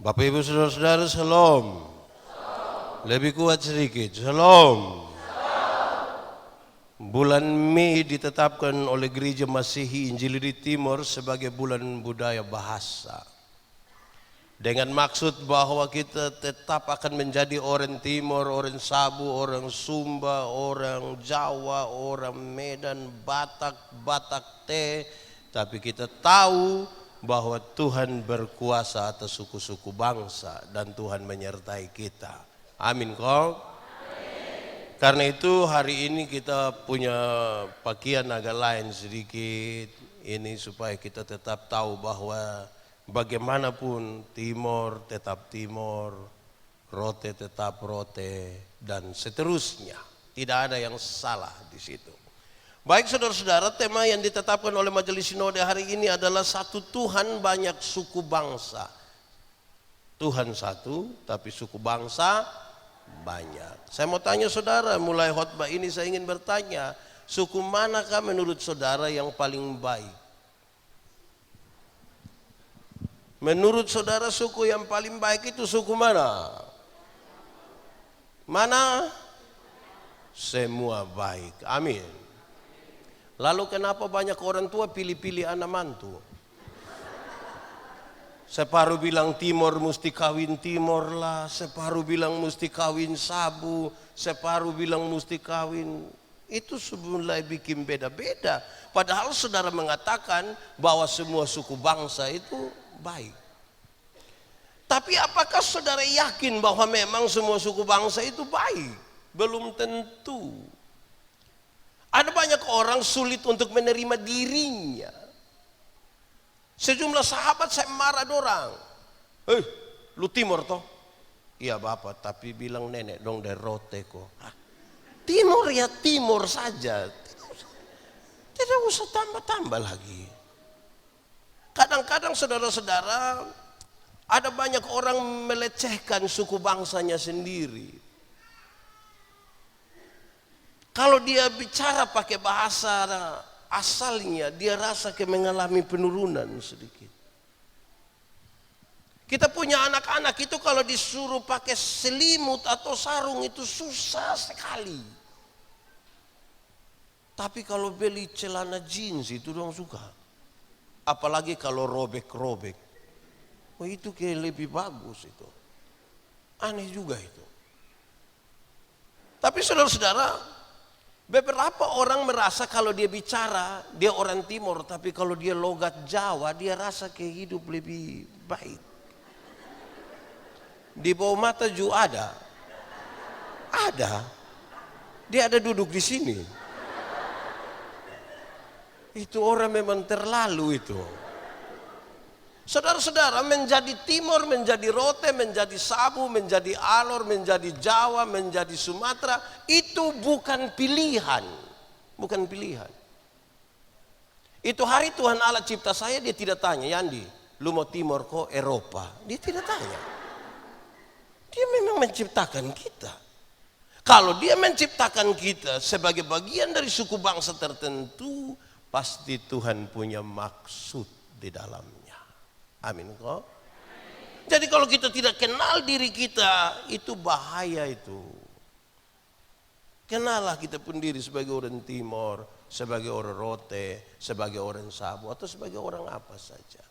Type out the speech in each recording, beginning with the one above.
Bapak Ibu Saudara-saudara, shalom. Lebih kuat sedikit, shalom. Bulan Mei ditetapkan oleh Gereja Masihi Injili di Timur sebagai bulan budaya bahasa. Dengan maksud bahwa kita tetap akan menjadi orang Timur, orang Sabu, orang Sumba, orang Jawa, orang Medan, Batak, Batak T. Tapi kita tahu bahwa Tuhan berkuasa atas suku-suku bangsa dan Tuhan menyertai kita. Amin kok. Karena itu hari ini kita punya pakaian agak lain sedikit. Ini supaya kita tetap tahu bahwa bagaimanapun Timor tetap Timor, Rote tetap Rote, dan seterusnya. Tidak ada yang salah di situ. Baik saudara-saudara, tema yang ditetapkan oleh Majelis Sinode hari ini adalah satu Tuhan banyak suku bangsa. Tuhan satu tapi suku bangsa banyak. Saya mau tanya saudara, mulai khotbah ini saya ingin bertanya, suku manakah menurut saudara yang paling baik? Menurut saudara suku yang paling baik itu suku mana? Mana? Semua baik. Amin. Lalu kenapa banyak orang tua pilih-pilih anak mantu? Separuh bilang Timor mesti kawin Timor lah, separuh bilang mesti kawin Sabu, separuh bilang mesti kawin. Itu sebenarnya bikin beda-beda. Padahal saudara mengatakan bahwa semua suku bangsa itu baik. Tapi apakah saudara yakin bahwa memang semua suku bangsa itu baik? Belum tentu. Ada banyak orang sulit untuk menerima dirinya. Sejumlah sahabat saya marah dorang. Lu Timor toh? Iya bapak, tapi bilang nenek dong dari Rote kok. Timor ya Timor saja. Tidak usah tambah-tambah lagi. Kadang-kadang saudara-saudara, ada banyak orang melecehkan suku bangsanya sendiri. Kalau dia bicara pakai bahasa asalnya, dia rasa kayak mengalami penurunan sedikit. Kita punya anak-anak itu kalau disuruh pakai selimut atau sarung itu susah sekali. Tapi kalau beli celana jeans itu dong suka. Apalagi kalau robek-robek. Oh itu kayak lebih bagus itu. Aneh juga itu. Tapi saudara-saudara, beberapa orang merasa kalau dia bicara, dia orang Timur, tapi kalau dia logat Jawa, dia rasa kayak hidup lebih baik. Di bawah mata juga ada. Ada. Dia ada duduk di sini. Itu orang memang terlalu itu. Saudara-saudara, menjadi Timur, menjadi Rote, menjadi Sabu, menjadi Alor, menjadi Jawa, menjadi Sumatera, itu bukan pilihan. Bukan pilihan. Itu hari Tuhan Allah cipta saya, dia tidak tanya, Yandi, lu mau Timur kok Eropa? Dia tidak tanya. Dia memang menciptakan kita. Kalau dia menciptakan kita sebagai bagian dari suku bangsa tertentu, pasti Tuhan punya maksud di dalamnya. Amin kok. Jadi kalau kita tidak kenal diri kita, itu bahaya itu. Kenallah kita pun diri sebagai orang Timor, sebagai orang Rote, sebagai orang Sabu, atau sebagai orang apa saja.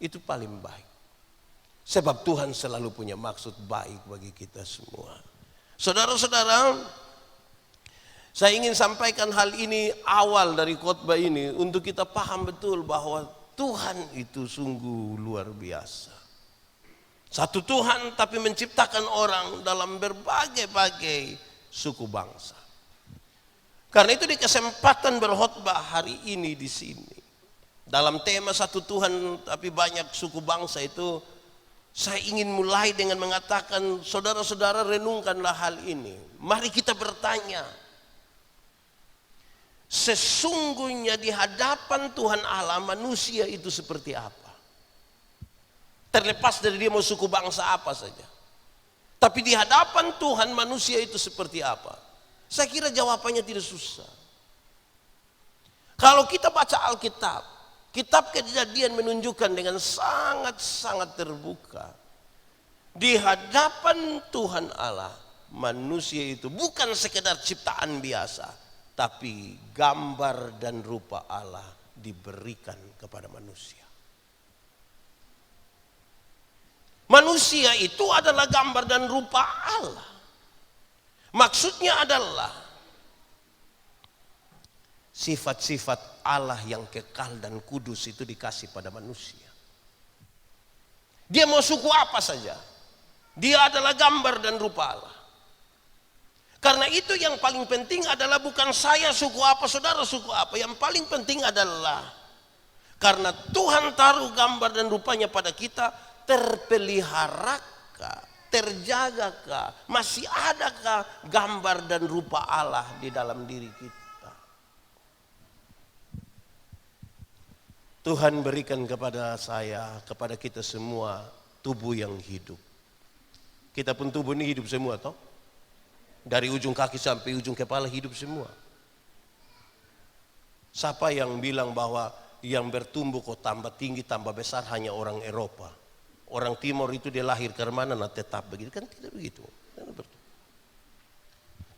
Itu paling baik. Sebab Tuhan selalu punya maksud baik bagi kita semua. Saudara-saudara, saya ingin sampaikan hal ini awal dari khotbah ini untuk kita paham betul bahwa Tuhan itu sungguh luar biasa. Satu Tuhan tapi menciptakan orang dalam berbagai-bagai suku bangsa. Karena itu di kesempatan berkhotbah hari ini di sini, dalam tema satu Tuhan tapi banyak suku bangsa itu, saya ingin mulai dengan mengatakan, saudara-saudara renungkanlah hal ini. Mari kita bertanya, sesungguhnya di hadapan Tuhan Allah manusia itu seperti apa? Terlepas dari dia mau suku bangsa apa saja. Tapi di hadapan Tuhan manusia itu seperti apa? Saya kira jawabannya tidak susah. Kalau kita baca Alkitab, Kitab Kejadian menunjukkan dengan sangat-sangat terbuka. Di hadapan Tuhan Allah, manusia itu bukan sekedar ciptaan biasa, tapi gambar dan rupa Allah diberikan kepada manusia. Manusia itu adalah gambar dan rupa Allah. Maksudnya adalah sifat-sifat Allah yang kekal dan kudus itu dikasih pada manusia. Dia mau suku apa saja, dia adalah gambar dan rupa Allah. Karena itu yang paling penting adalah bukan saya suku apa, saudara suku apa. Yang paling penting adalah karena Tuhan taruh gambar dan rupanya pada kita, terpeliharakah, terjagakah, masih adakah gambar dan rupa Allah di dalam diri kita. Tuhan berikan kepada saya, kepada kita semua tubuh yang hidup. Kita pun tubuh ini hidup semua toh. Dari ujung kaki sampai ujung kepala hidup semua. Siapa yang bilang bahwa yang bertumbuh kok tambah tinggi tambah besar hanya orang Eropa? Orang Timur itu dia lahir ke mana nah tetap begitu, kan tidak begitu.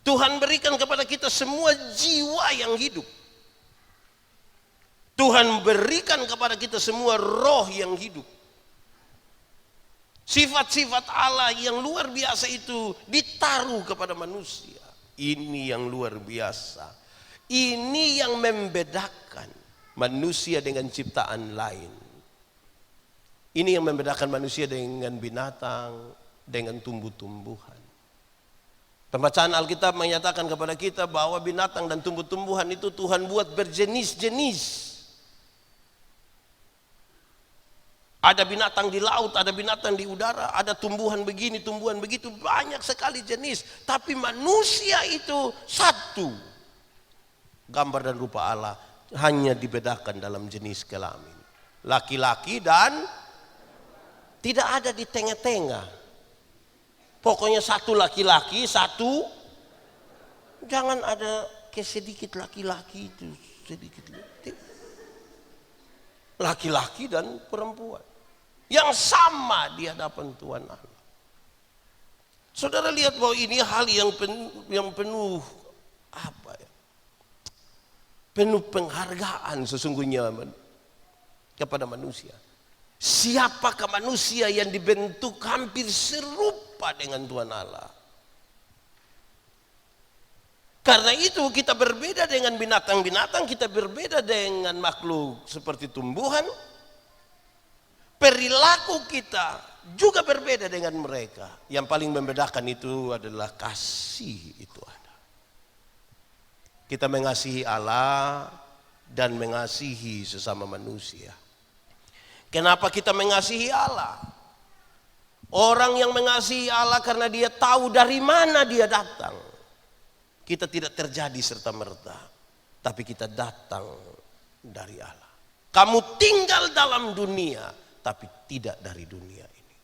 Tuhan berikan kepada kita semua jiwa yang hidup. Tuhan berikan kepada kita semua roh yang hidup. Sifat-sifat Allah yang luar biasa itu ditaruh kepada manusia. Ini yang luar biasa. Ini yang membedakan manusia dengan ciptaan lain. Ini yang membedakan manusia dengan binatang, dengan tumbuh-tumbuhan. Pembacaan Alkitab menyatakan kepada kita bahwa binatang dan tumbuh-tumbuhan itu Tuhan buat berjenis-jenis. Ada binatang di laut, ada binatang di udara, ada tumbuhan begini, tumbuhan begitu, banyak sekali jenis. Tapi manusia itu satu. Gambar dan rupa Allah hanya dibedakan dalam jenis kelamin. Laki-laki dan tidak ada di tengah-tengah. Pokoknya satu laki-laki, satu. Jangan ada sedikit laki-laki itu, sedikit. Laki-laki dan perempuan. Yang sama di hadapan Tuhan Allah. Saudara lihat bahwa ini hal yang penuh apa ya? Penuh penghargaan sesungguhnya kepada manusia. Siapakah manusia yang dibentuk hampir serupa dengan Tuhan Allah? Karena itu kita berbeda dengan binatang-binatang, kita berbeda dengan makhluk seperti tumbuhan. Perilaku kita juga berbeda dengan mereka. Yang paling membedakan itu adalah kasih itu ada. Kita mengasihi Allah dan mengasihi sesama manusia. Kenapa kita mengasihi Allah? Orang yang mengasihi Allah karena dia tahu dari mana dia datang. Kita tidak terjadi serta-merta, tapi kita datang dari Allah. Kamu tinggal dalam dunia, tapi tidak dari dunia ini.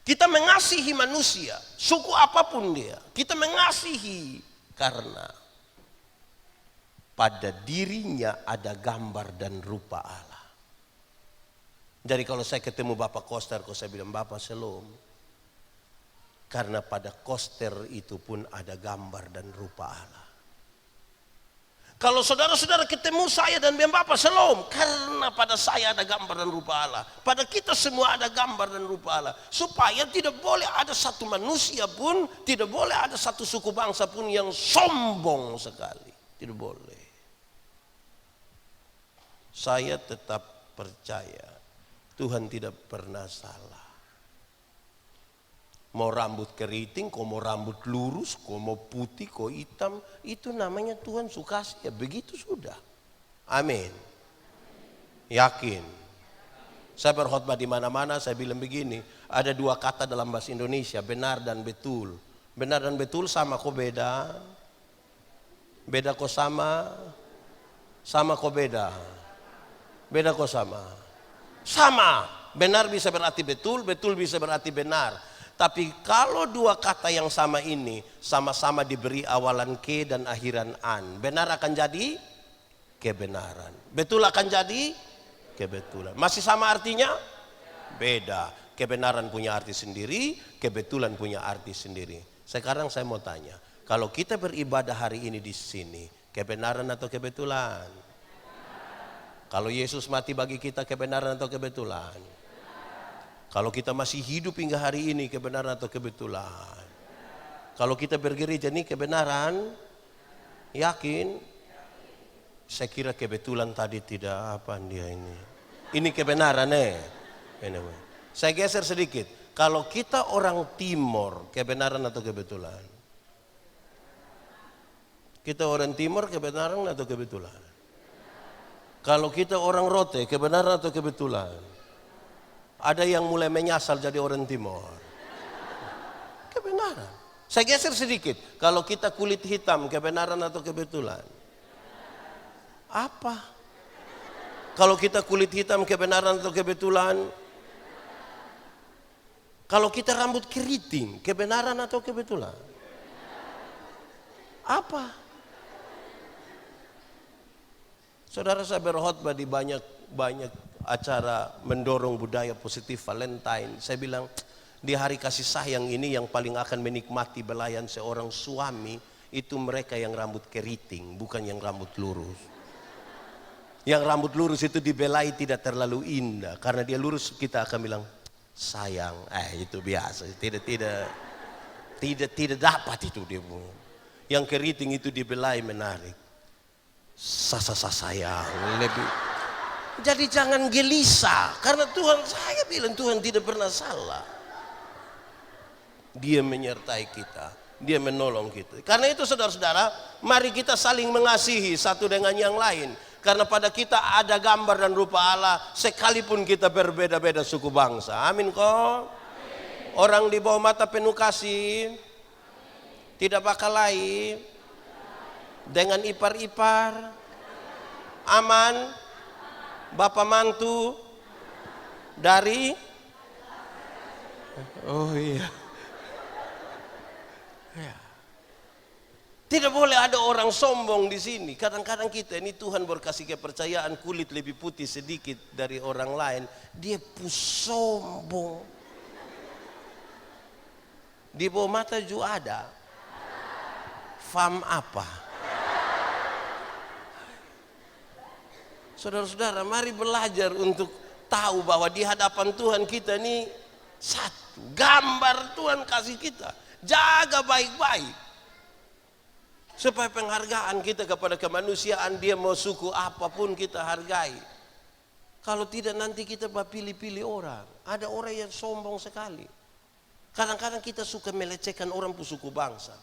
Kita mengasihi manusia, suku apapun dia. Kita mengasihi karena pada dirinya ada gambar dan rupa Allah. Jadi kalau saya ketemu Bapak Koster, kalau saya bilang Bapak Shalom. Karena pada Koster itu pun ada gambar dan rupa Allah. Kalau saudara-saudara ketemu saya dan bilang Bapak Shalom, karena pada saya ada gambar dan rupa Allah. Pada kita semua ada gambar dan rupa Allah. Supaya tidak boleh ada satu manusia pun, tidak boleh ada satu suku bangsa pun yang sombong sekali. Tidak boleh. Saya tetap percaya Tuhan tidak pernah salah. Mau rambut keriting, kau mau rambut lurus, kau mau putih, kau hitam, itu namanya Tuhan suka ya begitu sudah. Amin. Yakin. Saya berkhotbah di mana-mana, saya bilang begini, ada dua kata dalam bahasa Indonesia, benar dan betul. Benar dan betul sama kok beda? Beda kok sama? Sama kok beda? Beda kok sama? Sama. Benar bisa berarti betul, betul bisa berarti benar. Tapi kalau dua kata yang sama ini sama-sama diberi awalan ke dan akhiran an, benar akan jadi kebenaran. Betul akan jadi kebetulan. Masih sama artinya? Beda. Kebenaran punya arti sendiri, kebetulan punya arti sendiri. Sekarang saya mau tanya, kalau kita beribadah hari ini di sini, kebenaran atau kebetulan? Kalau Yesus mati bagi kita, kebenaran atau kebetulan? Kalau kita masih hidup hingga hari ini, kebenaran atau kebetulan? Kalau kita bergereja ini kebenaran? Yakin? Saya kira kebetulan tadi tidak apa dia ini. Ini kebenaran Anyway. Saya geser sedikit. Kalau kita orang Timur, kebenaran atau kebetulan? Kita orang Timur, kebenaran atau kebetulan? Kalau kita orang Rote, kebenaran atau kebetulan? Ada yang mulai menyasar jadi orang Timur. Kebenaran. Saya geser sedikit. Kalau kita kulit hitam, kebenaran atau kebetulan? Apa? Kalau kita kulit hitam, kebenaran atau kebetulan? Kalau kita rambut keriting, kebenaran atau kebetulan? Apa? Saudara, saya berkhotbah di banyak acara mendorong budaya positif Valentine. Saya bilang, di hari kasih sayang ini yang paling akan menikmati belayan seorang suami itu mereka yang rambut keriting, bukan yang rambut lurus. Yang rambut lurus itu dibelai tidak terlalu indah, karena dia lurus kita akan bilang sayang, itu biasa, tidak dapat itu dia. Yang keriting itu dibelai menarik. Sayang lebih. Jadi jangan gelisah, karena Tuhan, saya bilang Tuhan tidak pernah salah. Dia menyertai kita, dia menolong kita. Karena itu saudara-saudara, mari kita saling mengasihi satu dengan yang lain. Karena pada kita ada gambar dan rupa Allah, sekalipun kita berbeda-beda suku bangsa. Amin kok. Orang di bawah mata penuh kasih, tidak bakal lain, dengan ipar-ipar, aman, bapak mantu, dari, oh iya. Tidak boleh ada orang sombong di sini. Kadang-kadang kita ini Tuhan berkasih kepercayaan kulit lebih putih sedikit dari orang lain. Dia sombong. Di bawah mata juga ada. Fam apa? Saudara-saudara, mari belajar untuk tahu bahwa di hadapan Tuhan kita ini satu. Gambar Tuhan kasih kita. Jaga baik-baik. Supaya penghargaan kita kepada kemanusiaan, dia mau suku apapun kita hargai. Kalau tidak nanti kita pilih-pilih orang. Ada orang yang sombong sekali. Kadang-kadang kita suka melecehkan orang suku bangsa.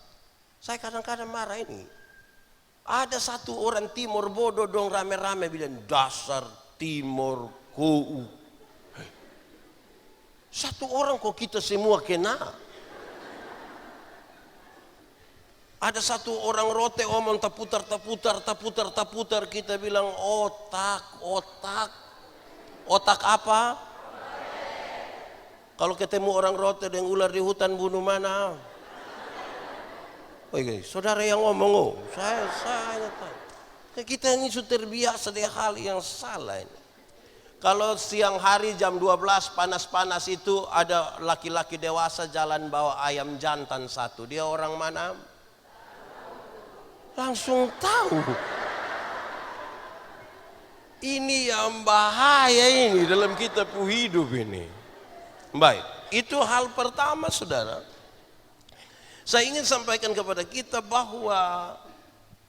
Saya kadang-kadang marah ini. Ada satu orang Timur bodoh dong rame-rame bilang dasar Timur kuu. Satu orang kok kita semua kena. Ada satu orang Rote omong taputar, kita bilang otak apa? Kalau ketemu orang Rote dan ular di hutan bunuh mana? Oke, saudara yang ngomong, saya tahu. Kita ini sudah terbiasa dengan hal yang salah ini. Kalau siang hari jam 12 panas-panas itu ada laki-laki dewasa jalan bawa ayam jantan satu. Dia orang mana? Langsung tahu. Ini yang bahaya ini dalam kita hidup ini. Baik, itu hal pertama saudara. Saya ingin sampaikan kepada kita bahwa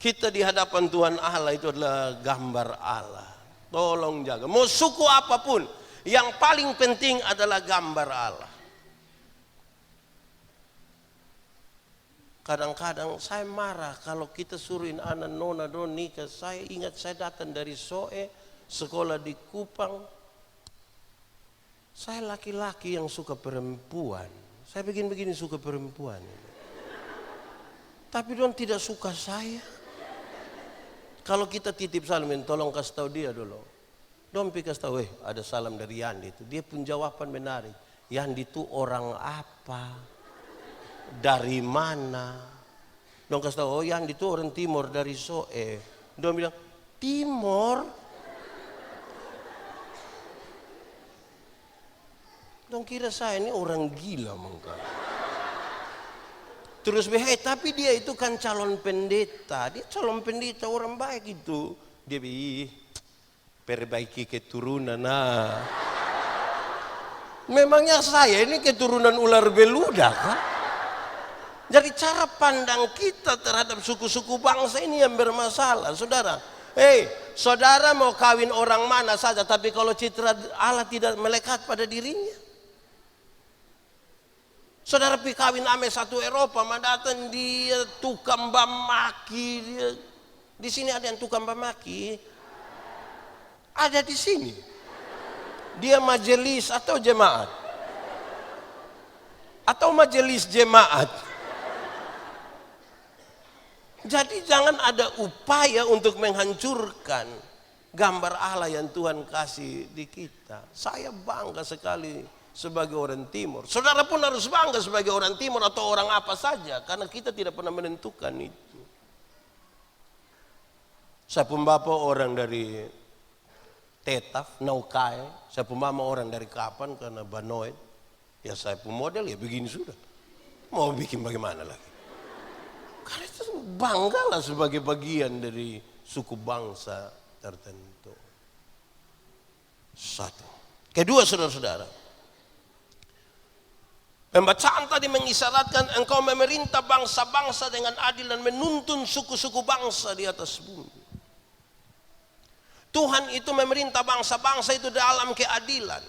kita di hadapan Tuhan Allah itu adalah gambar Allah. Tolong jaga. Mau suku apapun, yang paling penting adalah gambar Allah. Kadang-kadang saya marah kalau kita suruhin anak nona don nikah. Saya ingat saya datang dari Soe, sekolah di Kupang. Saya laki-laki yang suka perempuan. Saya begini suka perempuan. Tapi don tidak suka saya. Kalau kita titip salam, tolong kasih tahu dia dulu. Don kasih tahu, ada salam dari Yandi itu. Dia pun jawaban menarik. Yandi itu orang apa? Dari mana? Dong kasih tahu, Yandi itu orang Timur dari Soe. Dong bilang, Timur? Tong kira saya ini orang gila mengkau. Terus tapi dia itu kan calon pendeta. Dia calon pendeta orang baik itu. Dia perbaiki keturunan. Nah. Memangnya saya ini keturunan ular beludak kan? Jadi cara pandang kita terhadap suku-suku bangsa ini yang bermasalah, saudara. Saudara mau kawin orang mana saja, tapi kalau citra Allah tidak melekat pada dirinya. Saudara pi kawin ame satu Eropa, datang dia tukang bamaki dia. Di sini ada yang tukang bamaki. Ada di sini. Dia majelis atau jemaat? Atau majelis jemaat? Jadi jangan ada upaya untuk menghancurkan gambar Allah yang Tuhan kasih di kita. Saya bangga sekali sebagai orang Timur. Saudara pun harus bangga sebagai orang Timur atau orang apa saja. Karena kita tidak pernah menentukan itu. Saya pun bapak orang dari Tetaf, Naukai. Saya pun mama orang dari Kapan karena Banoid. Ya saya pun model ya begini sudah. Mau bikin bagaimana lagi? Karena itu banggalah sebagai bagian dari suku bangsa tertentu. Satu. Kedua saudara-saudara. Pembacaan tadi mengisyaratkan engkau memerintah bangsa-bangsa dengan adil dan menuntun suku-suku bangsa di atas bumi. Tuhan itu memerintah bangsa-bangsa itu dalam keadilan.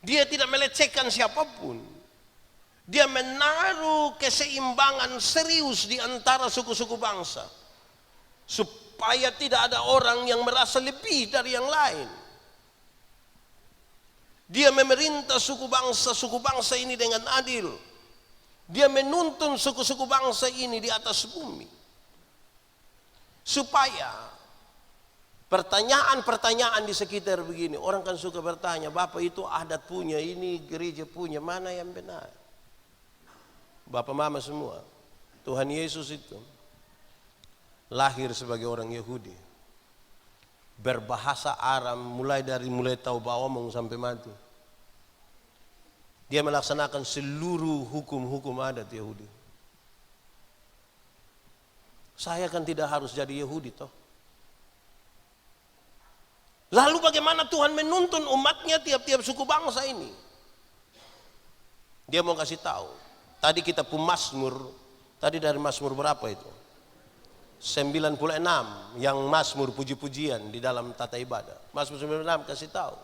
Dia tidak melecehkan siapapun. Dia menaruh keseimbangan serius di antara suku-suku bangsa. Supaya tidak ada orang yang merasa lebih dari yang lain. Dia memerintah suku bangsa ini dengan adil. Dia menuntun suku-suku bangsa ini di atas bumi. Supaya pertanyaan-pertanyaan di sekitar begini. Orang kan suka bertanya, Bapak itu adat punya, ini gereja punya, mana yang benar? Bapak mama semua, Tuhan Yesus itu lahir sebagai orang Yahudi. Berbahasa Aram mulai tahu omong sampai mati. Dia melaksanakan seluruh hukum-hukum adat Yahudi. Saya kan tidak harus jadi Yahudi toh. Lalu bagaimana Tuhan menuntun umatnya tiap-tiap suku bangsa ini? Dia mau kasih tahu. Tadi kita pun Mazmur. Tadi dari Mazmur berapa itu? 96 yang Mazmur puji-pujian di dalam tata ibadah. Mazmur 96 kasih tahu.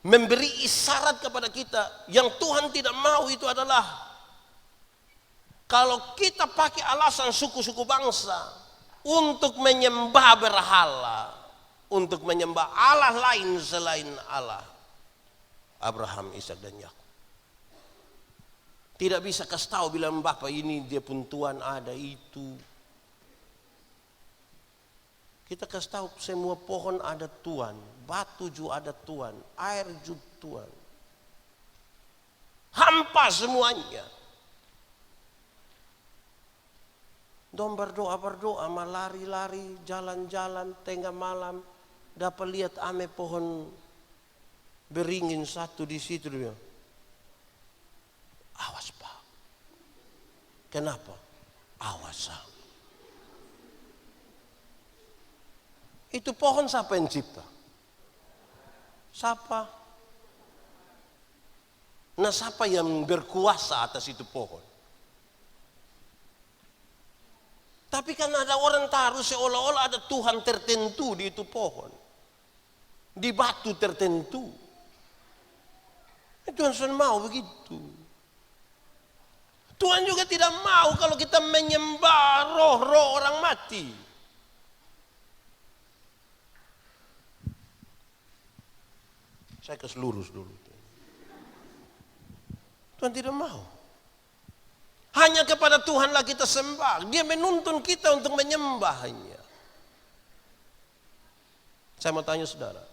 Memberi isyarat kepada kita yang Tuhan tidak mau itu adalah kalau kita pakai alasan suku-suku bangsa untuk menyembah berhala, untuk menyembah Allah lain selain Allah Abraham, Ishak dan Yakub. Tidak bisa kasih tahu bilang Bapak ini dia pun Tuhan ada itu. Kita kasih tahu semua pohon ada Tuhan, batu juga ada Tuhan, air juga Tuhan. Hampa semuanya. Dong berdoa, lari-lari, jalan-jalan, tengah malam, dapat lihat ame pohon beringin satu di situ. Dia. Awas Pak. Kenapa? Awas. Itu pohon siapa yang cipta? Siapa? Nah siapa yang berkuasa atas itu pohon? Tapi kan ada orang taruh seolah-olah ada Tuhan tertentu di itu pohon. Di batu tertentu. Tuhan mau begitu. Tuhan juga tidak mau kalau kita menyembah roh-roh orang mati. Saya kasih lurus dulu. Tuhan tidak mau. Hanya kepada Tuhanlah kita sembah. Dia menuntun kita untuk menyembahnya. Saya mau tanya saudara.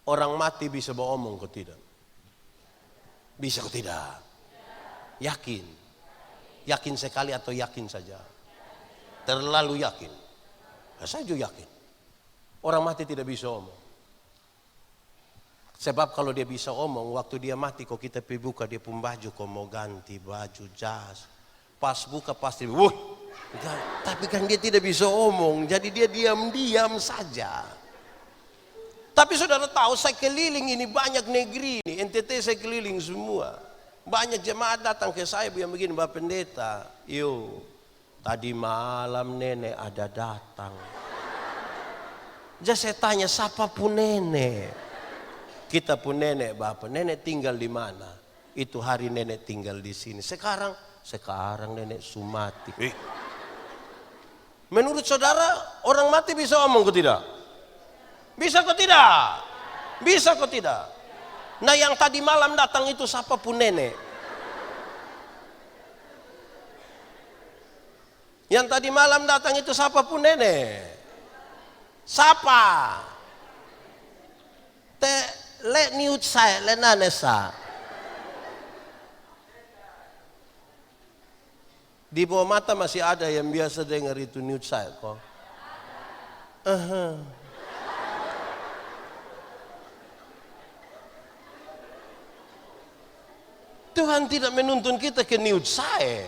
Orang mati bisa beromong atau tidak? Bisa atau tidak? Yakin? Yakin sekali atau yakin saja? Terlalu yakin? Nah, saya juga yakin. Orang mati tidak bisa omong. Sebab kalau dia bisa omong, waktu dia mati kok kita pergi buka dia pun baju, kok mau ganti baju, jas. Pas buka pasti, wuh. Tapi kan dia tidak bisa omong, jadi dia diam-diam saja. Tapi saudara tahu, saya keliling ini banyak negeri ini, NTT saya keliling semua. Banyak jemaat datang ke saya yang begini, Bapak Pendeta, tadi malam nenek ada datang. Jadi saya tanya, siapa pun nenek? Kita pun nenek, Bapak. Nenek tinggal di mana? Itu hari nenek tinggal di sini. Sekarang nenek sumati. Menurut saudara, orang mati bisa omong kok tidak? Bisa kok tidak? Bisa kok tidak? Nah, yang tadi malam datang itu siapa pun nenek? Yang tadi malam datang itu siapa pun nenek? Siapa? Le niut saya, le nanesa. Di bawah mata masih ada yang biasa dengar itu niut saya kok. Tuhan tidak menuntun kita ke niut saya.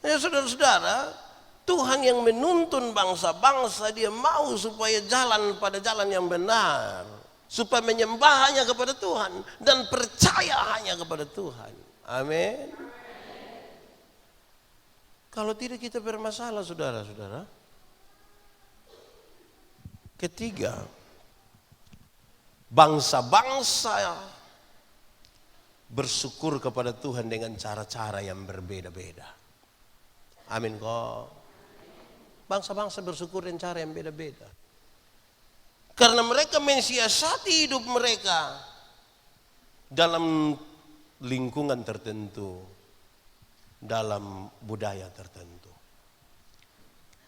Ya saudara-saudara, Tuhan yang menuntun bangsa-bangsa, dia mau supaya jalan pada jalan yang benar. Supaya menyembah hanya kepada Tuhan dan percaya hanya kepada Tuhan. Amin. Kalau tidak kita bermasalah saudara-saudara. Ketiga, bangsa-bangsa bersyukur kepada Tuhan dengan cara-cara yang berbeda-beda. Amin kok. Bangsa-bangsa bersyukur dengan cara yang beda-beda. Karena mereka mensiasati hidup mereka dalam lingkungan tertentu, dalam budaya tertentu.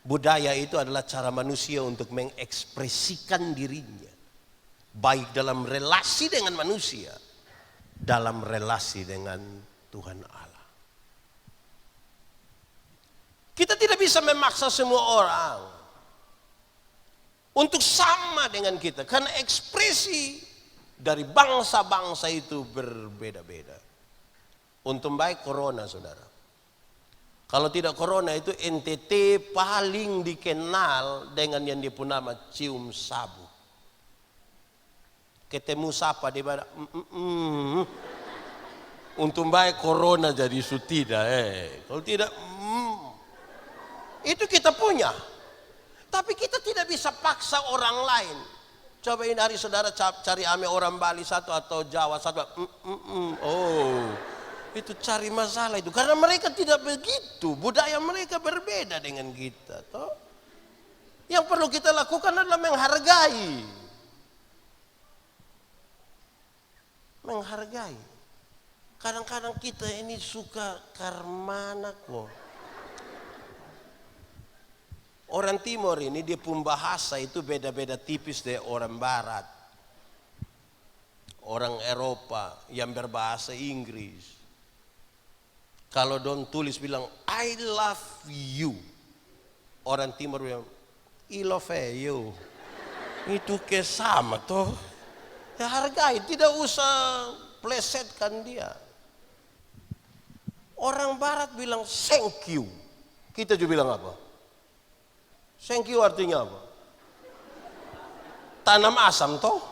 Budaya itu adalah cara manusia untuk mengekspresikan dirinya. Baik dalam relasi dengan manusia, dalam relasi dengan Tuhan Allah. Kita tidak bisa memaksa semua orang untuk sama dengan kita. Karena ekspresi dari bangsa-bangsa itu berbeda-beda. Untung baik corona saudara. Kalau tidak corona itu NTT paling dikenal dengan yang dia nama cium sabu. Ketemu siapa di mana? Untung baik corona jadi sutida. Kalau tidak itu kita punya. Tapi kita tidak bisa paksa orang lain. Coba ini hari saudara cari ame orang Bali satu atau Jawa satu. Itu cari masalah itu. Karena mereka tidak begitu. Budaya mereka berbeda dengan kita. Toh? Yang perlu kita lakukan adalah menghargai. Menghargai. Kadang-kadang kita ini suka karmana kok. Orang Timur ini dia pun bahasa itu beda-beda tipis dari orang Barat. Orang Eropa yang berbahasa Inggris. Kalau dong tulis bilang I love you. Orang Timur bilang I love you. Itu kesama toh. Ya hargai, tidak usah plesetkan dia. Orang Barat bilang thank you. Kita juga bilang apa? Thank you artinya apa? Tanam asam toh.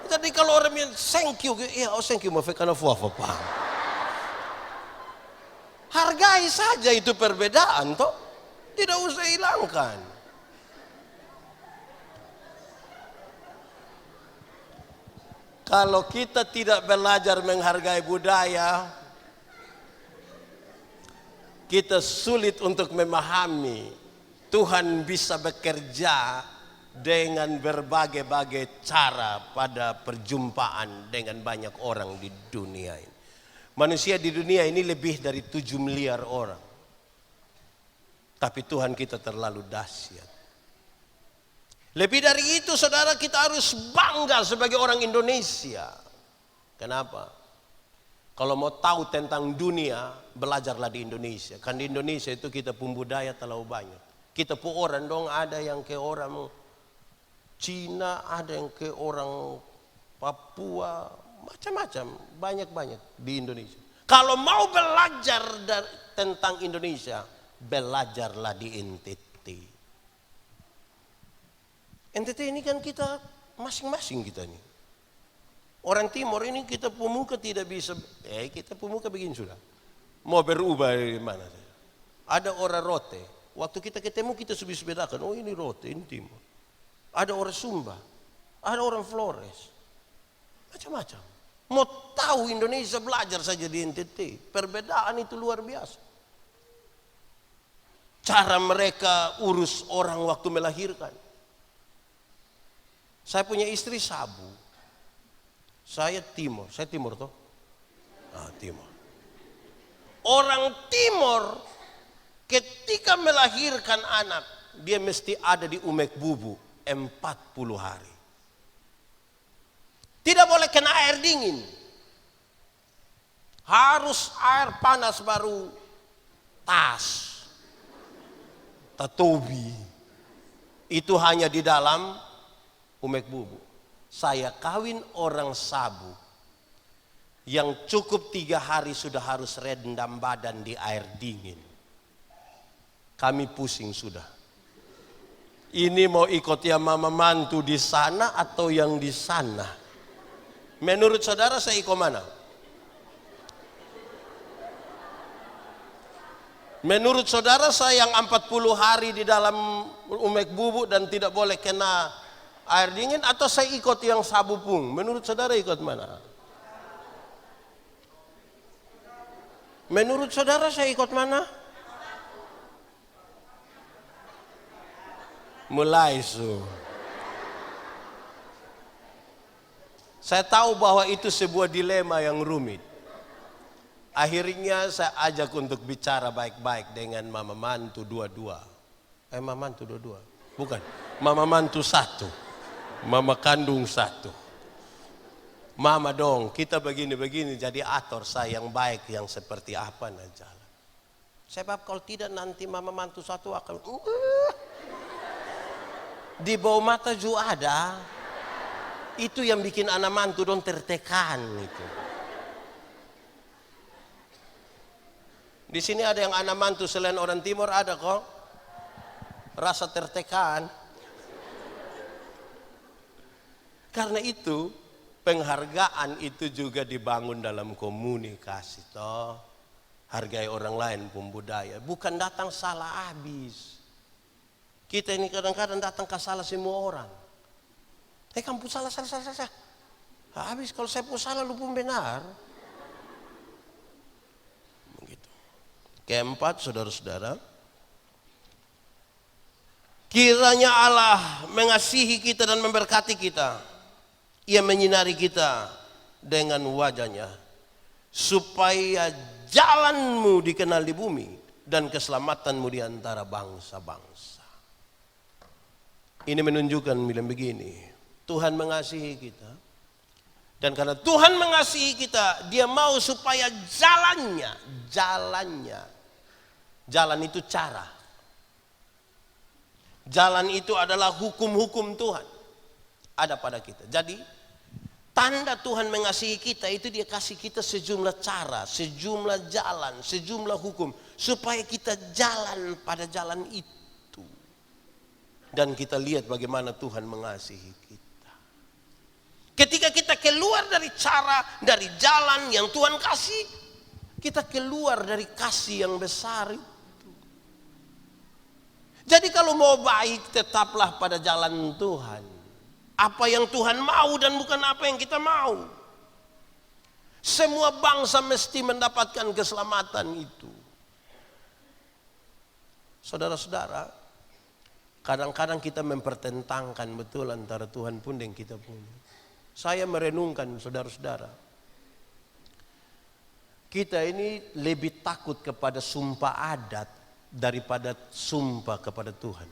Jadi kalau orang bilang thank you, thank you karena apa? Hargai saja itu perbedaan toh. Tidak usah hilangkan. Kalau kita tidak belajar menghargai budaya, kita sulit untuk memahami Tuhan bisa bekerja dengan berbagai-bagai cara pada perjumpaan dengan banyak orang di dunia ini. Manusia di dunia ini lebih dari 7 miliar orang. Tapi Tuhan kita terlalu dahsyat. Lebih dari itu saudara, kita harus bangga sebagai orang Indonesia. Kenapa? Kalau mau tahu tentang dunia, belajarlah di Indonesia. Kan di Indonesia itu kita pun budaya terlalu banyak. Kita pun orang dong ada yang ke orang Cina, ada yang ke orang Papua, macam-macam, banyak-banyak di Indonesia. Kalau mau belajar tentang Indonesia, belajarlah di NTT. NTT ini kan kita masing-masing kita nih. Orang Timur ini kita pemuka tidak bisa, kita pemuka begini sudah. Mau berubah dari mana? Ada orang Rote, waktu kita ketemu kita bedakan, oh ini Rote, ini Timur. Ada orang Sumba, ada orang Flores, macam-macam. Mau tahu Indonesia, belajar saja di NTT. Perbedaan itu luar biasa. Cara mereka urus orang waktu melahirkan. Saya punya istri Sabu. Saya Timur toh? Timur. Orang Timur ketika melahirkan anak, dia mesti ada di umek bubu 40 hari. Tidak boleh kena air dingin. Harus air panas baru tas. Tatobi. Itu hanya di dalam umek bubu. Saya kawin orang Sabu yang cukup 3 hari sudah harus rendam badan di air dingin. Kami pusing sudah. Ini mau ikut yang mama mantu di sana atau yang di sana? Menurut saudara saya ikut mana? Menurut saudara saya yang 40 hari di dalam umek bubuk dan tidak boleh kena air dingin, atau saya ikut yang Sabu pung? Menurut saudara ikut mana? Menurut saudara saya ikut mana? Mulai Saya tahu bahwa itu sebuah dilema yang rumit. Akhirnya saya ajak untuk bicara baik-baik dengan mama mantu dua-dua. Mama mantu dua-dua? Bukan, mama mantu satu. Mama kandung satu. Mama dong, kita begini-begini, jadi atur saya yang baik, yang seperti apa nah jalan. Sebab kalau tidak nanti mama mantu satu akan di bawah mata juga ada. Itu yang bikin anak mantu dong tertekan itu. Di sini ada yang anak mantu selain orang Timur, ada kok. Rasa tertekan. Karena itu penghargaan itu juga dibangun dalam komunikasi toh. Hargai orang lain pun budaya. Bukan datang salah habis. Kita ini kadang-kadang datang ke salah semua orang. Kamu pun salah. Habis kalau saya pun salah lu pun benar. Begitu. Keempat, saudara-saudara, kiranya Allah mengasihi kita dan memberkati kita. Ia menyinari kita dengan wajahnya supaya jalanmu dikenal di bumi dan keselamatanmu di antara bangsa-bangsa. Ini menunjukkan bilang begini, Tuhan mengasihi kita. Dan karena Tuhan mengasihi kita, Dia mau supaya jalannya, jalan itu cara. Jalan itu adalah hukum-hukum Tuhan ada pada kita. Jadi tanda Tuhan mengasihi kita itu Dia kasih kita sejumlah cara, sejumlah jalan, sejumlah hukum supaya kita jalan pada jalan itu. Dan kita lihat bagaimana Tuhan mengasihi kita. Ketika kita keluar dari cara, dari jalan yang Tuhan kasih, kita keluar dari kasih yang besar itu. Jadi kalau mau baik, tetaplah pada jalan Tuhan. Apa yang Tuhan mau dan bukan apa yang kita mau. Semua bangsa mesti mendapatkan keselamatan itu. Saudara-saudara, kadang-kadang kita mempertentangkan betul antara Tuhan pun dan kita pun. Saya merenungkan saudara-saudara. Kita ini lebih takut kepada sumpah adat daripada sumpah kepada Tuhan.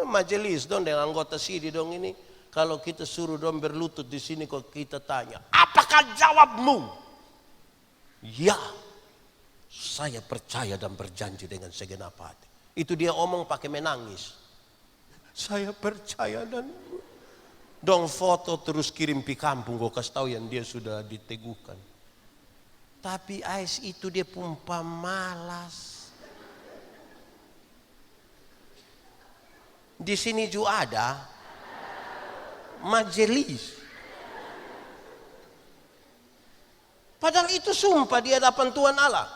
Majelis dong dengan anggota sini dong ini, kalau kita suruh dong berlutut di sini, kok kita tanya, apakah jawabmu? Ya, saya percaya dan berjanji dengan segenap hati. Itu dia omong pakai menangis. Saya percaya dan dong foto terus kirim pi kampung, gue kasih tahu yang dia sudah diteguhkan. Tapi AS itu dia pun pemalas. Di sini juga ada majelis. Padahal itu sumpah di hadapan Tuhan Allah.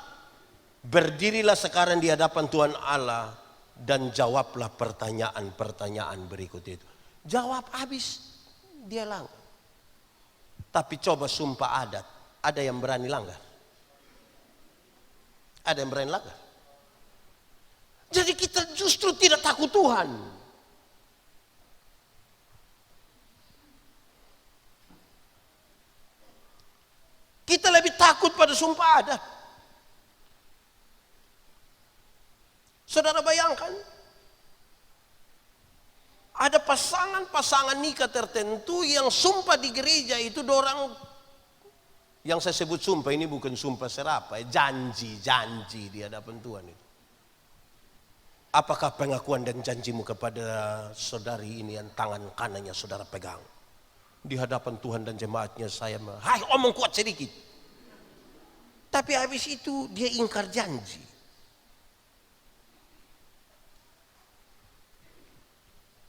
Berdirilah sekarang di hadapan Tuhan Allah dan jawablah pertanyaan-pertanyaan berikut itu. Jawab habis, dia langgar. Tapi coba sumpah adat, ada yang berani langgar? Ada yang berani langgar? Jadi kita justru tidak takut Tuhan. Kita lebih takut pada sumpah adat. Saudara bayangkan, ada pasangan-pasangan nikah tertentu yang sumpah di gereja itu dorang, yang saya sebut sumpah ini bukan sumpah serapa, janji di hadapan Tuhan itu. Apakah pengakuan dan janjimu kepada saudari ini yang tangan kanannya saudara pegang? Di hadapan Tuhan dan jemaatnya saya, hai omong kuat sedikit. Tapi habis itu dia ingkar janji.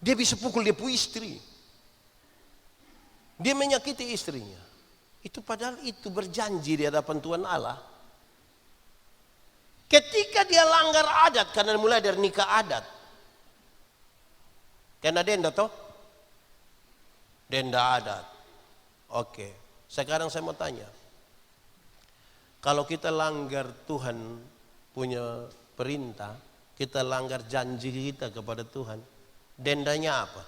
Dia bisa pukul dia punya istri. Dia menyakiti istrinya. Itu padahal itu berjanji di hadapan Tuhan Allah. Ketika dia langgar adat, karena mulai dari nikah adat. Karena denda toh? Denda adat. Oke, sekarang saya mau tanya. Kalau kita langgar Tuhan punya perintah, kita langgar janji kita kepada Tuhan, dendanya apa?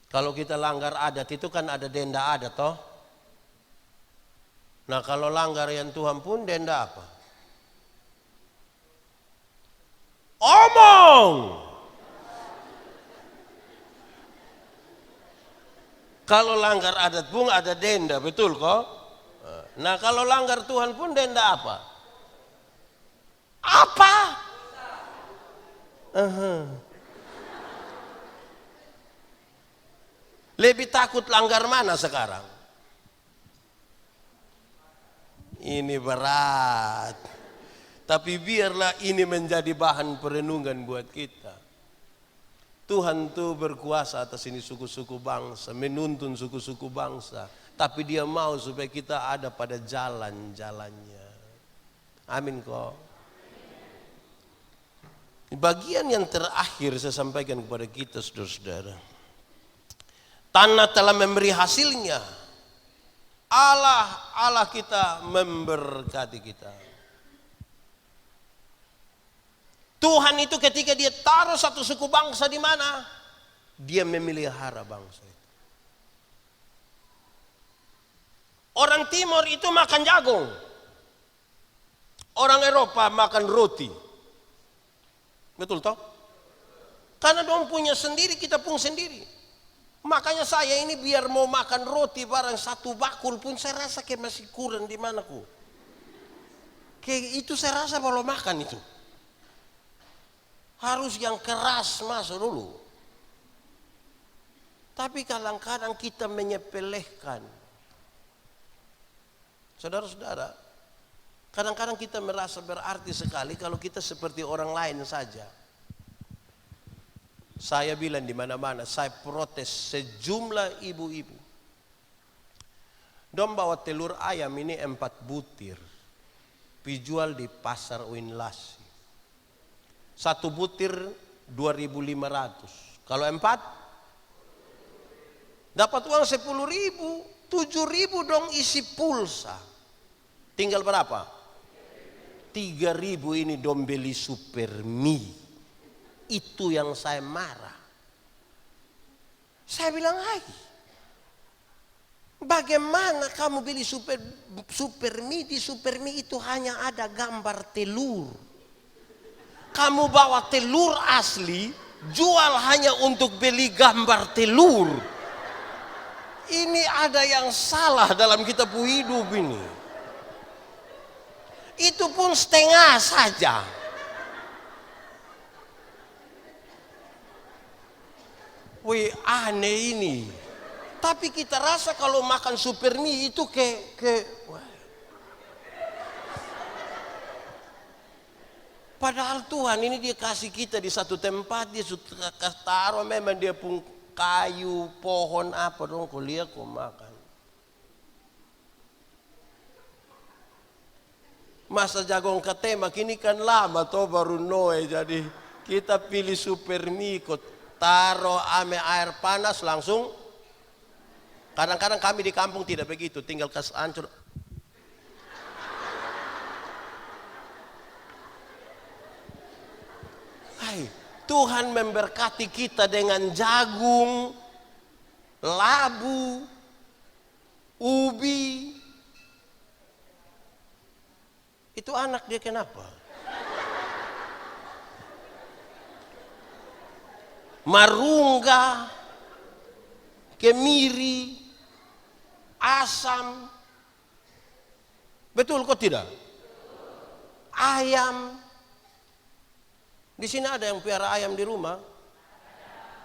Kalau kita langgar adat itu kan ada denda adat toh? Nah kalau langgar yang Tuhan pun denda apa? Omong! Kalau langgar adat pun ada denda, betul kok? Nah kalau langgar Tuhan pun denda apa? Apa? Lebih takut langgar mana sekarang? Ini berat. Tapi biarlah ini menjadi bahan perenungan buat kita. Tuhan tuh berkuasa atas ini suku-suku bangsa, menuntun suku-suku bangsa. Tapi dia mau supaya kita ada pada jalan-jalannya. Amin kok. Bagian yang terakhir saya sampaikan kepada kita saudara-saudara. Tanah telah memberi hasilnya. Allah kita memberkati kita. Tuhan itu ketika dia taruh satu suku bangsa di mana, dia memelihara bangsa itu. Orang Timur itu makan jagung. Orang Eropa makan roti. Betul toh? Karena dong punya sendiri, kita pun sendiri. Makanya saya ini biar mau makan roti barang satu bakul pun saya rasa kayak masih kurang di manaku. Kayak itu saya rasa kalau makan itu. Harus yang keras masuk dulu. Tapi kadang-kadang kita menyepelekan. Saudara-saudara, kadang-kadang kita merasa berarti sekali kalau kita seperti orang lain saja. Saya bilang di mana-mana, saya protes sejumlah ibu-ibu. Dong bawa telur ayam ini 4 butir. Dijual di pasar Winlasi. 1 butir 2.500. Kalau 4 dapat uang 10.000, 7.000 dong isi pulsa. Tinggal berapa? 3.000 ini dong beli super mie. Itu yang saya marah. Saya bilang, hai, bagaimana kamu beli super mie? Di super mie itu hanya ada gambar telur. Kamu bawa telur asli, jual hanya untuk beli gambar telur. Ini ada yang salah dalam kita hidup ini. Itu pun setengah saja. Wih, aneh ini. Tapi kita rasa kalau makan super mie itu padahal Tuhan ini dia kasih kita di satu tempat, dia sudah taruh memang dia pun kayu, pohon apa dong, kau lihat kau makan. Masa jagung ketema kini kan lama toh baru noe, jadi kita pilih super mie, kau taruh ame air panas langsung. Kadang-kadang kami di kampung tidak begitu, tinggal kasih hancur. Hai, Tuhan memberkati kita dengan jagung, labu, ubi. Itu anak dia kenapa? Marungga, kemiri, asam. Betul kok tidak? Ayam. Di sini ada yang piara ayam di rumah.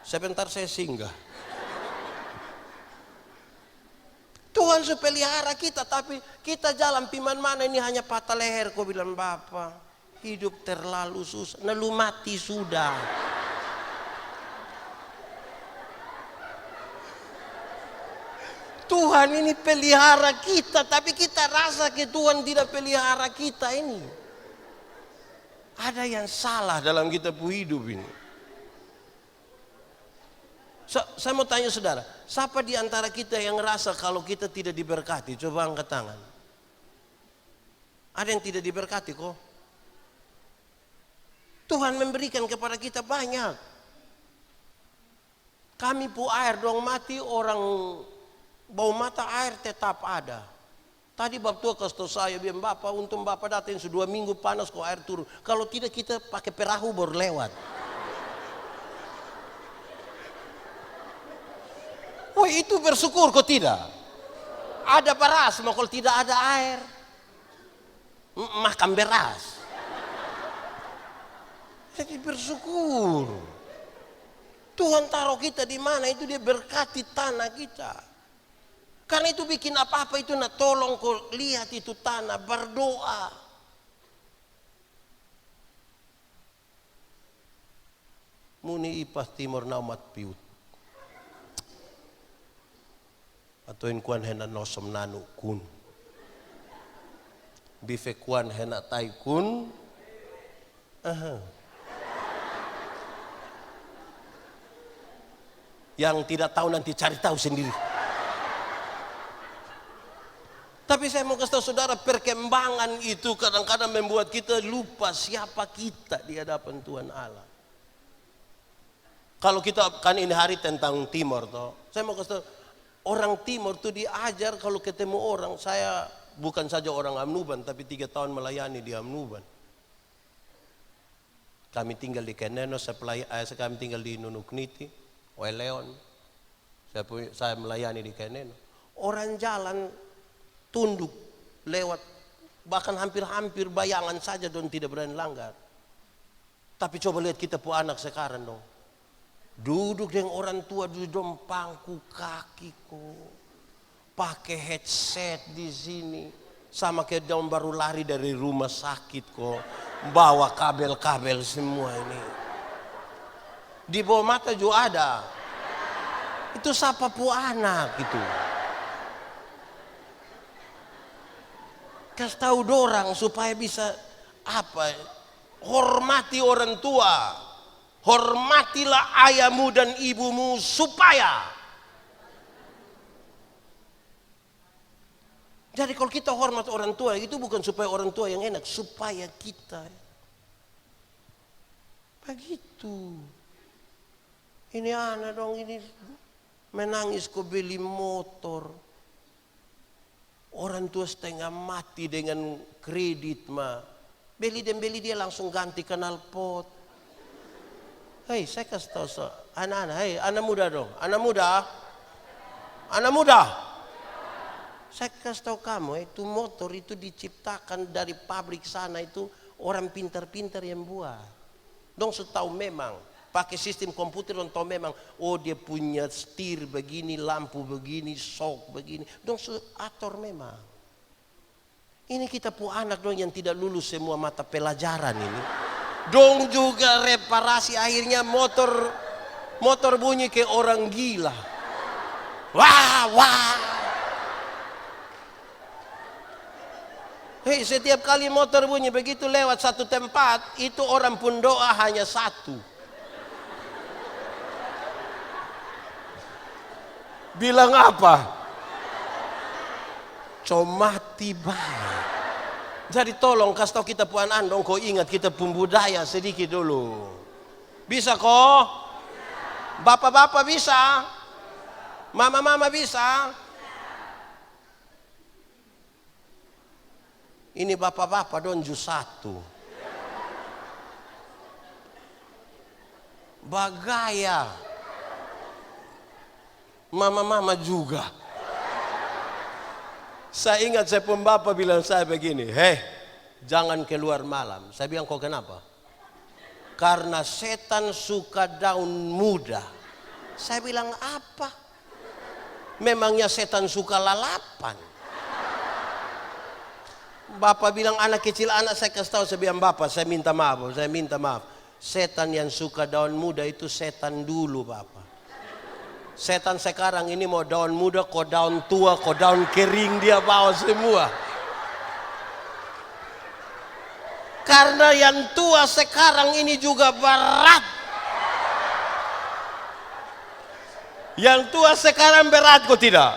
Sebentar saya singgah. Tuhan sudah pelihara kita, tapi kita jalan piman mana ini hanya patah leher. Kau bilang, Bapak, hidup terlalu susah. Nah, lu mati sudah. Tuhan ini pelihara kita, tapi kita rasa ke Tuhan tidak pelihara kita ini. Ada yang salah dalam kita hidup ini. Saya mau tanya saudara, siapa di antara kita yang rasa kalau kita tidak diberkati? Coba angkat tangan. Ada yang tidak diberkati kok? Tuhan memberikan kepada kita banyak. Kami pu air dong mati, orang bau mata air tetap ada. Tadi bab tua kasih saya bilang, Bapak untung Bapak datang sudah 2 minggu panas kok air turun. Kalau tidak kita pakai perahu baru lewat. Wah, itu bersyukur kok tidak? Ada beras, kalau tidak ada air makan beras. Jadi bersyukur. Tuhan taruh kita di mana itu dia berkati tanah kita. Karena itu bikin apa-apa itu nak tolong kau lihat itu tanah, berdoa. Muni ipas timur naumat piut. Atau in kuan hena nosom nanu kun. Bife kuan hena tai kun. Yang tidak tahu nanti cari tahu sendiri. Tapi saya mau kasih tahu saudara, perkembangan itu kadang-kadang membuat kita lupa siapa kita di hadapan Tuhan Allah. Kalau kita kan ini hari tentang Timor toh. Saya mau kasih tahu, orang Timor tuh diajar kalau ketemu orang. Saya bukan saja orang Amnuban, tapi 3 tahun melayani di Amnuban. Kami tinggal di Keneno, kami tinggal di Nunukniti, Weleon. Saya melayani di Keneno. Orang jalan tunduk lewat, bahkan hampir-hampir bayangan saja don tidak berani langgar. Tapi coba lihat kita pu anak sekarang dong, duduk dengan orang tua di pangku kakiku, pakai headset di sini, sama kayak daun baru lari dari rumah sakit kok, bawa kabel-kabel semua ini. Di bawah mata juga ada. Itu siapa pu anak itu? Kasih tahu dorang supaya bisa apa? Hormati orang tua. Hormatilah ayahmu dan ibumu supaya. Jadi kalau kita hormat orang tua itu bukan supaya orang tua yang enak, supaya kita. Begitu. Ini anak dong ini menangis kok beli motor. Orang tua setengah mati dengan kredit mah. Beli dia langsung ganti knalpot. Hei, saya kasih tahu anak-anak, hei anak muda dong, anak muda. Saya kasih tahu kamu, itu motor itu diciptakan dari pabrik sana itu orang pintar-pintar yang buat. Dong setahu memang Pakai sistem komputer untuk memang, oh dia punya setir begini, lampu begini, shock begini. Dong atur memang. Ini kita pu anak dong yang tidak lulus semua mata pelajaran ini. Dong juga reparasi akhirnya motor bunyi kayak orang gila. Wah, wah. Hei, setiap kali motor bunyi begitu lewat satu tempat, itu orang pun doa hanya satu. Bilang apa? Comati baik. Jadi tolong kasih tahu kita puan andong, kau ingat kita pun budaya sedikit dulu. Bisa kok? Bapak-bapak bisa? Mama-mama bisa? Ini bapak-bapak don ju satu. Bagaya. Mama-mama juga. Saya ingat saya pun bapak bilang saya begini, hei jangan keluar malam. Saya bilang kok kenapa? Karena setan suka daun muda. Saya bilang apa? Memangnya setan suka lalapan? Bapak bilang anak kecil, anak saya kasih tahu, saya bilang bapak saya minta maaf. Setan yang suka daun muda itu setan dulu bapak. Setan sekarang ini mau daun muda, kok daun tua, kok daun kering dia bawa semua. Karena yang tua sekarang ini juga berat. Yang tua sekarang berat kok tidak?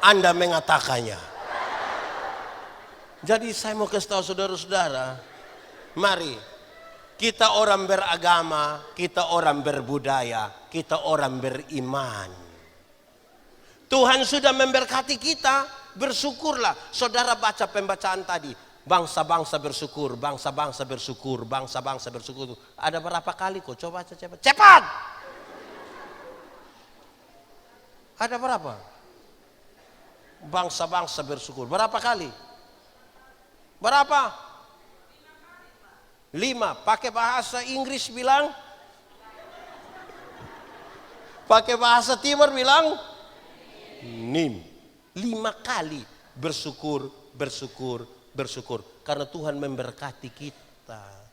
Anda mengatakannya. Jadi saya mau kasih tahu saudara-saudara, mari kita orang beragama, kita orang berbudaya, kita orang beriman. Tuhan sudah memberkati kita, bersyukurlah. Saudara baca pembacaan tadi, bangsa-bangsa bersyukur, bangsa-bangsa bersyukur, bangsa-bangsa bersyukur. Ada berapa kali kok? Coba cepat. Cepat! Ada berapa? Bangsa-bangsa bersyukur. Berapa kali? Berapa? 5. Pakai bahasa Inggris bilang, pakai bahasa Timur bilang, nim. 5 kali bersyukur, bersyukur, bersyukur. Karena Tuhan memberkati kita.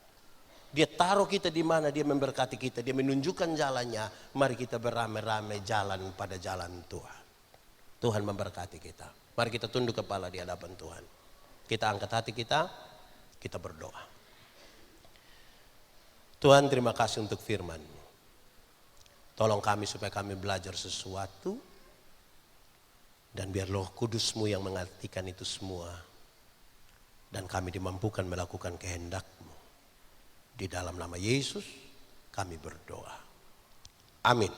Dia taruh kita di mana, dia memberkati kita, dia menunjukkan jalannya. Mari kita beramai-ramai jalan pada jalan Tuhan. Tuhan memberkati kita. Mari kita tunduk kepala di hadapan Tuhan. Kita angkat hati kita berdoa. Tuhan, terima kasih untuk firman-Mu. Tolong kami supaya kami belajar sesuatu. Dan biar Roh Kudus-Mu yang mengartikan itu semua. Dan kami dimampukan melakukan kehendak-Mu. Di dalam nama Yesus kami berdoa. Amin.